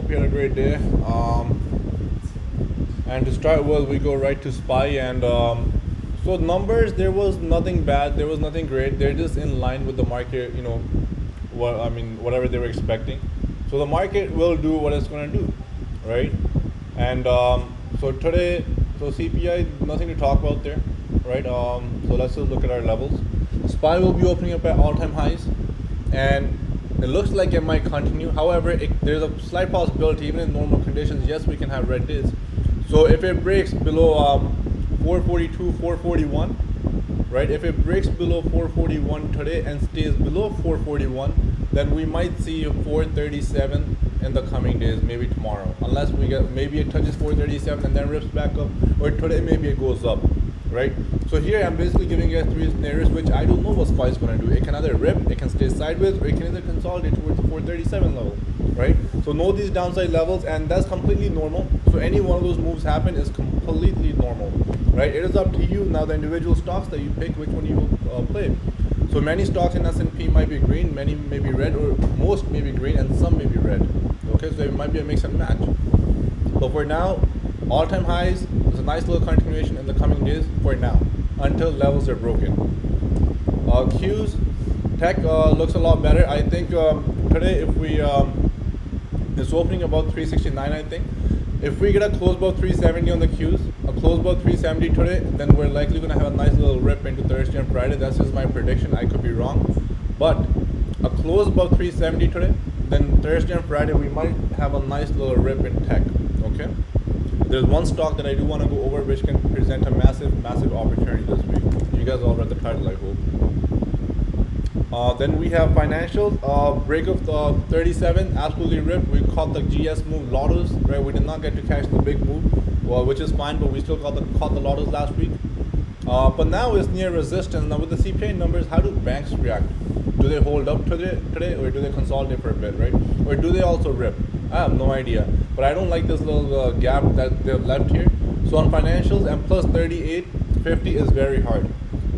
Hope you had a great day. And to start with, we go right to SPY. And so numbers, there was nothing bad. There was nothing great. They're just in line with the market. Whatever they were expecting. So the market will do what it's going to do, right? And so today, so CPI, nothing to talk about there, right? So let's just look at our levels. SPY will be opening up at all-time highs, and it looks like it might continue. However, there's a slight possibility, even in normal conditions, yes, we can have red days. So if it breaks below 442, 441, right? If it breaks below 441 today and stays below 441, then we might see 437 in the coming days, maybe tomorrow. Unless we get, maybe it touches 437 and then rips back up, or today maybe it goes up, right? So here I'm basically giving you guys three scenarios, which I don't know what SPY is going to do. It can either rip, it can stay sideways, or it can either consolidate towards the 437 level, right? So know these downside levels, and that's completely normal. So any one of those moves happen is completely normal, right? It is up to you now, the individual stocks that you pick, which one you will play. So many stocks in S&P might be green, many may be red, or most may be green, and some may be red. Okay, so it might be a mix and match. But for now, all-time highs, there's a nice little continuation in the coming days for now, until levels are broken. Qs, tech looks a lot better. I think today, if we, it's opening about 369, I think. If we get a close above 370 on the Qs, a close above 370 today, then we're likely going to have a nice little rip into Thursday and Friday. That's just my prediction. I could be wrong. But a close above 370 today, then Thursday and Friday, we might have a nice little rip in tech. Okay? There's one stock that I do want to go over, which can present a massive opportunity this week. You guys all read the title, I hope. Then we have financials. Breakout 37, absolutely ripped. We caught the GS move, lottos, right? We did not get to catch the big move, well, which is fine, but we still caught the lottos last week. But now it's near resistance. Now with the CPI numbers, how do banks react? Do they hold up today, or do they consolidate for a bit, right? Or do they also rip? I have no idea. But I don't like this little gap that they've left here. So on financials, and plus 38.50 is very hard.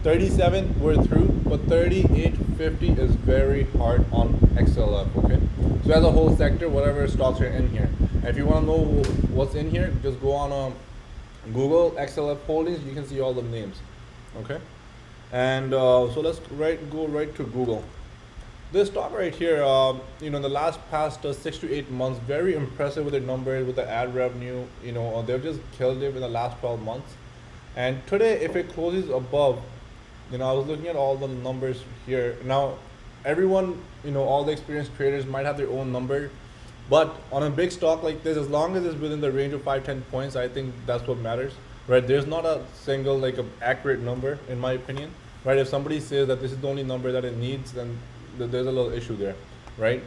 37 we're through, but 38.50 is very hard on XLF, okay? So as a whole sector, whatever stocks are in here. And if you want to know what's in here, just go on Google XLF Holdings. You can see all the names, okay? And so let's go right to Google. This stock right here, in the past 6 to 8 months, very impressive with their numbers, with the ad revenue. They've just killed it in the last 12 months. And today, if it closes above, I was looking at all the numbers here. Now, everyone, all the experienced traders might have their own number, but on a big stock like this, as long as it's within the range of 5-10 points, I think that's what matters, right? There's not a single accurate number, in my opinion, right? If somebody says that this is the only number that it needs, then there's a little issue there, right?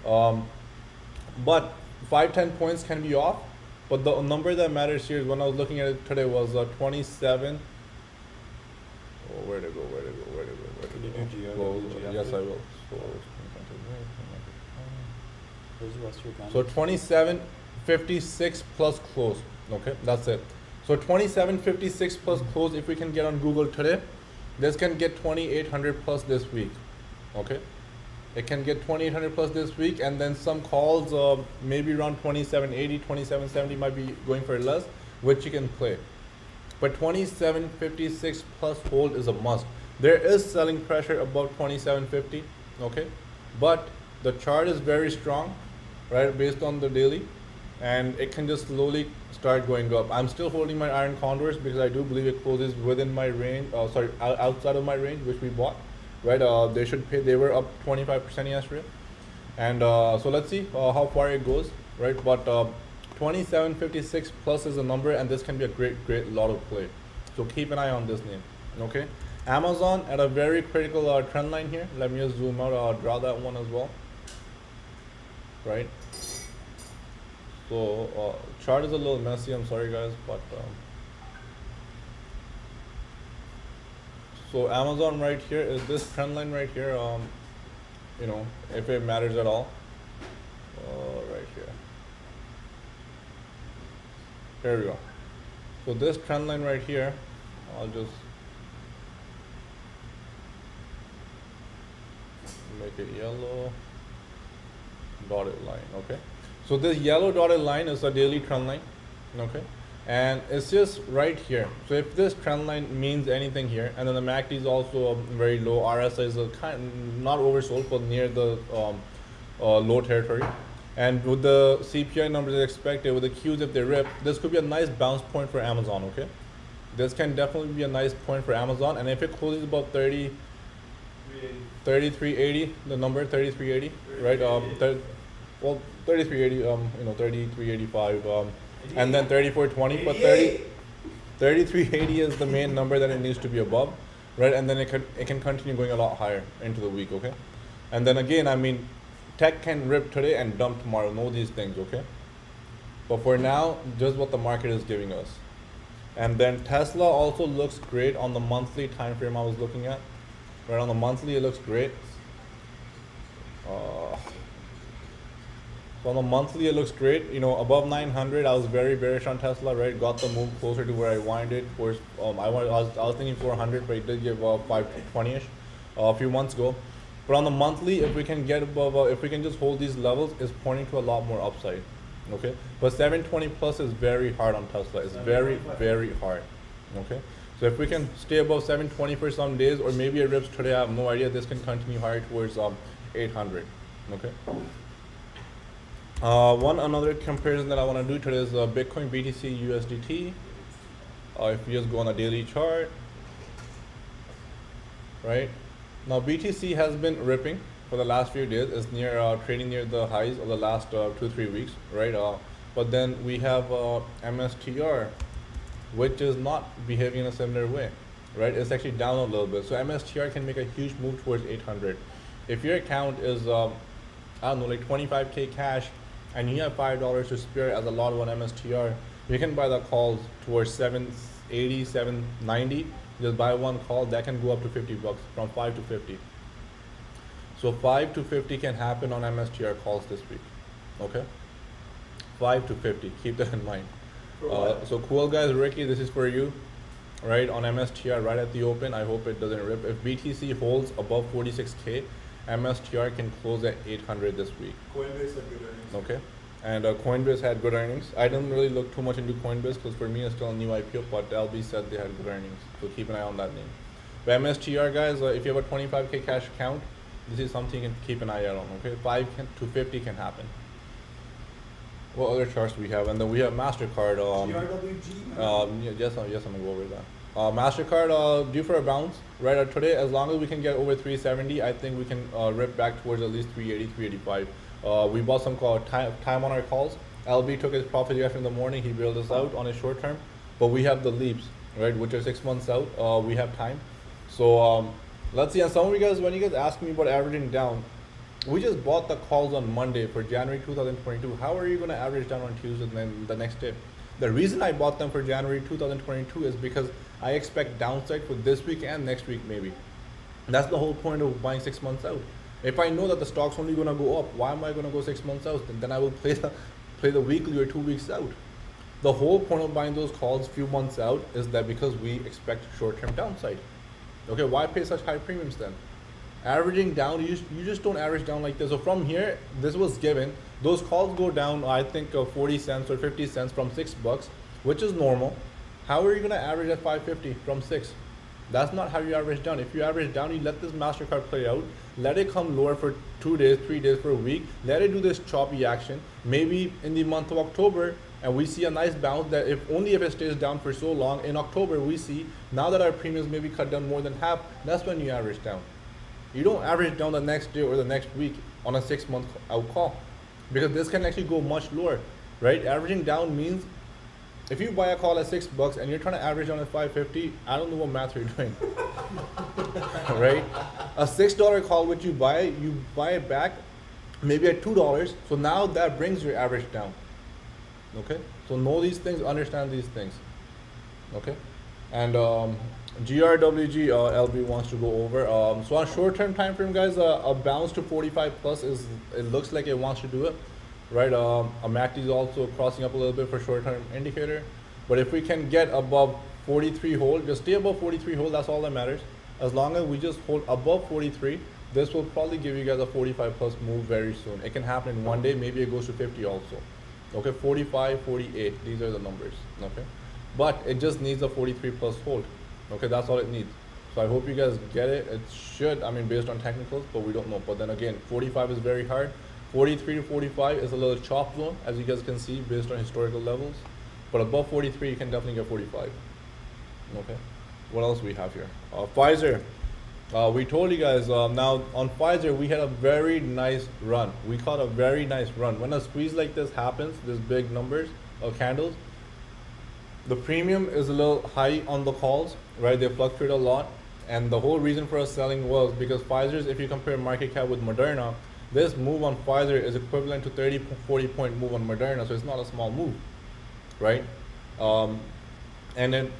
But 5-10 points can be off, but the number that matters here is, when I was looking at it today, was 27. Oh, where to go? Yes, I will. So 27.56 plus close. Okay, that's it. So 27.56 plus close. If we can get on Google today, this can get 2,800 plus this week. Okay, it can get 2,800 plus this week, and then some calls, maybe around 27.80, 27.70 might be going for less, which you can play. But 27.56 plus hold is a must. There is selling pressure above 27.50, okay? But the chart is very strong, right, based on the daily, and it can just slowly start going up. I'm still holding my iron condors because I do believe it closes within my range, outside of my range, which we bought, right? They should pay, they were up 25% yesterday. And so let's see how far it goes, right? But 27.56 plus is a number, and this can be a great lotto play. So keep an eye on this name, okay? Amazon at a very critical trend line here. Let me just zoom out, draw that one as well, right? So chart is a little messy, I'm sorry guys, but so Amazon right here is this trend line right here, if it matters at all, right here. Here we go. So this trend line right here, I'll just make it yellow, dotted line, okay? So this yellow dotted line is a daily trend line, okay? And it's just right here. So if this trend line means anything here, and then the MACD is also very low, RSI is a not oversold, but near the low territory. And with the CPI numbers as expected, with the Qs if they rip, this could be a nice bounce point for Amazon, okay? This can definitely be a nice point for Amazon, and if it closes about 3380, the number 3380, right? Well, 3380, 3385, and then 3420, but 3380 is the main number that it needs to be above, right? And then it can continue going a lot higher into the week, okay? And then again, I mean, tech can rip today and dump tomorrow. Know these things, okay? But for now, just what the market is giving us. And then Tesla also looks great on the monthly time frame I was looking at. Right on the monthly, it looks great. So on the monthly, it looks great. You know, above 900, I was very bearish on Tesla. Right, got the move closer to where I wanted. Of course, I was thinking 400, but it did give 520ish a few months ago. But on the monthly, if we can get above, if we can just hold these levels, it's pointing to a lot more upside. Okay, but 720 plus is very hard on Tesla. It's very, very hard. Okay, so if we can stay above 720 for some days, or maybe it rips today, I have no idea. This can continue higher towards 800. Okay. One another comparison that I want to do today is Bitcoin BTC USDT. If you just go on a daily chart, right now BTC has been ripping for the last few days. It's near trading near the highs of the last 2-3 weeks, right? But then we have MSTR, which is not behaving in a similar way, right? It's actually down a little bit. So MSTR can make a huge move towards 800. If your account is I don't know, like 25k cash, and you have $5 to spare as a lot on MSTR, you can buy the calls towards 780, 790. Just buy one call that can go up to $50 from 5 to 50. So 5 to 50 can happen on MSTR calls this week. Okay, 5 to 50. Keep that in mind. So cool guys, Ricky, this is for you. Right on MSTR, right at the open. I hope it doesn't rip. If BTC holds above 46k, MSTR can close at 800 this week. Coinbase had good earnings. Okay, and Coinbase had good earnings. I didn't really look too much into Coinbase because for me it's still a new IPO, but LB said they had good earnings, so keep an eye on that name. But MSTR guys, if you have a 25k cash account, this is something you can keep an eye out on. Okay, 5 to 50 can happen. What other charts do we have? And then we have MasterCard. GRWG. Yes, I'm gonna go over that. MasterCard due for a bounce, right? Today, as long as we can get over 370, I think we can rip back towards at least 380, 385. We bought some time on our calls. LB took his profit yesterday in the morning. He bailed us out on his short term, but we have the leaps, right, which are 6 months out. We have time. So let's see. And some of you guys, when you guys ask me about averaging down, we just bought the calls on Monday for January 2022. How are you going to average down on Tuesday and then the next day? The reason I bought them for January 2022 is because I expect downside for this week and next week maybe. That's the whole point of buying 6 months out. If I know that the stock's only going to go up, why am I going to go 6 months out? Then I will play the weekly or 2 weeks out. The whole point of buying those calls few months out is that because we expect short-term downside. Okay, why pay such high premiums then? Averaging down, you just don't average down like this. So from here, this was given. Those calls go down, I think 40 cents or 50 cents from $6, which is normal. How are you gonna average at 550 from 6? That's not how you average down. If you average down, you let this MasterCard play out, let it come lower for 2 days, 3 days, for a week, let it do this choppy action. Maybe in the month of October, and we see a nice bounce that if it stays down for so long, in October we see, now that our premiums maybe cut down more than half, that's when you average down. You don't average down the next day or the next week on a 6 month out call, because this can actually go much lower, right? Averaging down means if you buy a call at $6 and you're trying to average down at 550, I don't know what math you're doing, right? A $6 call which you buy it back maybe at $2. So now that brings your average down. Okay, so know these things, understand these things. Okay, and GRWG LB wants to go over. So on short-term time frame, guys, a bounce to 45 plus it looks like it wants to do it, right? A MACD is also crossing up a little bit for short-term indicator, but if we can get above 43 hold, just stay above 43 hold. That's all that matters. As long as we just hold above 43, this will probably give you guys a 45 plus move very soon. It can happen in one day, maybe it goes to 50 also. Okay, 45, 48, these are the numbers, okay? But it just needs a 43 plus hold, okay? That's all it needs. So I hope you guys get it. It should, I mean, based on technicals, but we don't know. But then again, 45 is very hard. 43 to 45 is a little chop zone, as you guys can see, based on historical levels. But above 43, you can definitely get 45, okay? What else we have here? Pfizer. We told you guys, now on Pfizer, we had a very nice run. We caught a very nice run. When a squeeze like this happens, this big numbers of candles, the premium is a little high on the calls, right? They fluctuate a lot. And the whole reason for us selling was because Pfizer's, if you compare market cap with Moderna, this move on Pfizer is equivalent to 30, 40 point move on Moderna. So it's not a small move, right? And it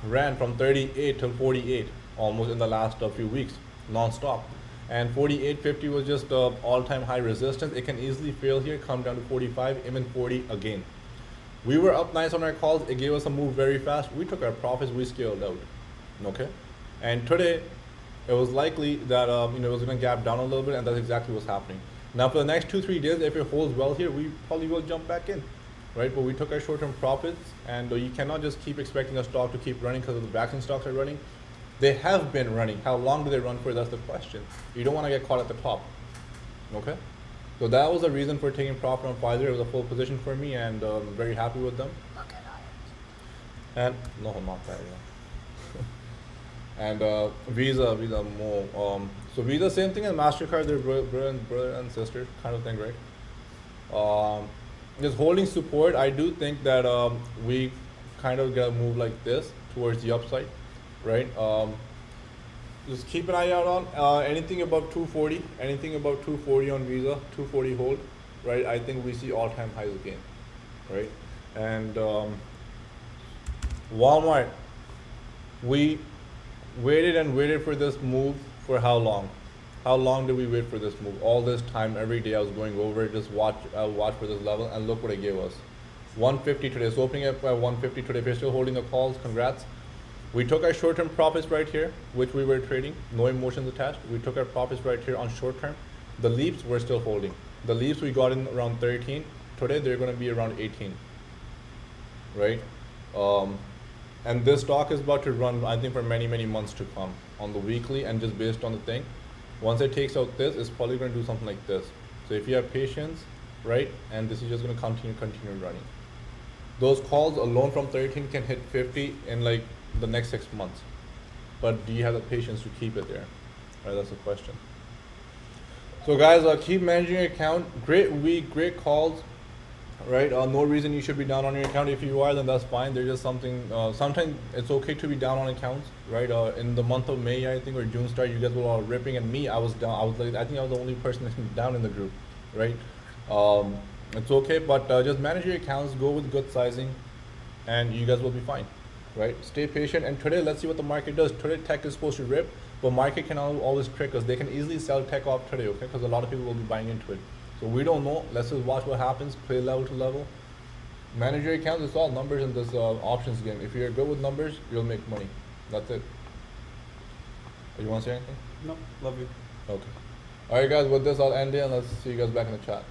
ran from 38 till 48 almost in the last few weeks, non-stop. And 48.50 was just all-time high resistance. It can easily fail here, come down to 45, even 40 again. We were up nice on our calls. It gave us a move very fast. We took our profits, we scaled out, okay? And today, it was likely that it was gonna gap down a little bit, and that's exactly what's happening. Now for the next 2-3 days, if it holds well here, we probably will jump back in, right? But we took our short-term profits, and you cannot just keep expecting a stock to keep running because of the vaccine stocks are running. They have been running. How long do they run for? That's the question. You don't want to get caught at the top, okay? So that was the reason for taking profit on Pfizer. It was a full position for me, and I'm very happy with them. Look at it. And no, not that. Yeah. And Visa more. So Visa, same thing as Mastercard. They're brother and sister kind of thing, right? Just holding support. I do think that we kind of get a move like this towards the upside, right? Just keep an eye out on anything above 240, anything above 240 on Visa, 240 hold, right? I think we see all-time highs again, right? And Walmart, we waited and waited for this move for how long? How long did we wait for this move? All this time, every day I was going over it, just watch for this level, and look what it gave us. 150 today. It's opening up at 150 today. If you're still holding the calls, congrats. We took our short-term profits right here, which we were trading, no emotions attached. We took our profits right here on short-term. The leaps we're still holding. The leaps we got in around 13. Today they're going to be around 18, right? And this stock is about to run, I think, for many, many months to come on the weekly, and just based on the thing. Once it takes out this, it's probably going to do something like this. So if you have patience, right, and this is just going to continue running. Those calls alone from 13 can hit 50 in like the next 6 months. But do you have the patience to keep it there? Right, that's the question. So guys, keep managing your account. Great week, great calls, right? No reason you should be down on your account. If you are, then that's fine. There's just something, sometimes it's okay to be down on accounts, right? In the month of May, I think, or June start, you guys were all ripping, and me, I was down. I was like, I think I was the only person down in the group, right? It's okay, but just manage your accounts, go with good sizing, and you guys will be fine, right? Stay patient, and today, let's see what the market does. Today, tech is supposed to rip, but market can always trick us. They can easily sell tech off today, okay? Because a lot of people will be buying into it. So we don't know. Let's just watch what happens, play level to level. Manage your accounts. It's all numbers in this options game. If you're good with numbers, you'll make money. That's it. You want to say anything? No, love you. Okay. All right, guys, with this, I'll end it, and let's see you guys back in the chat.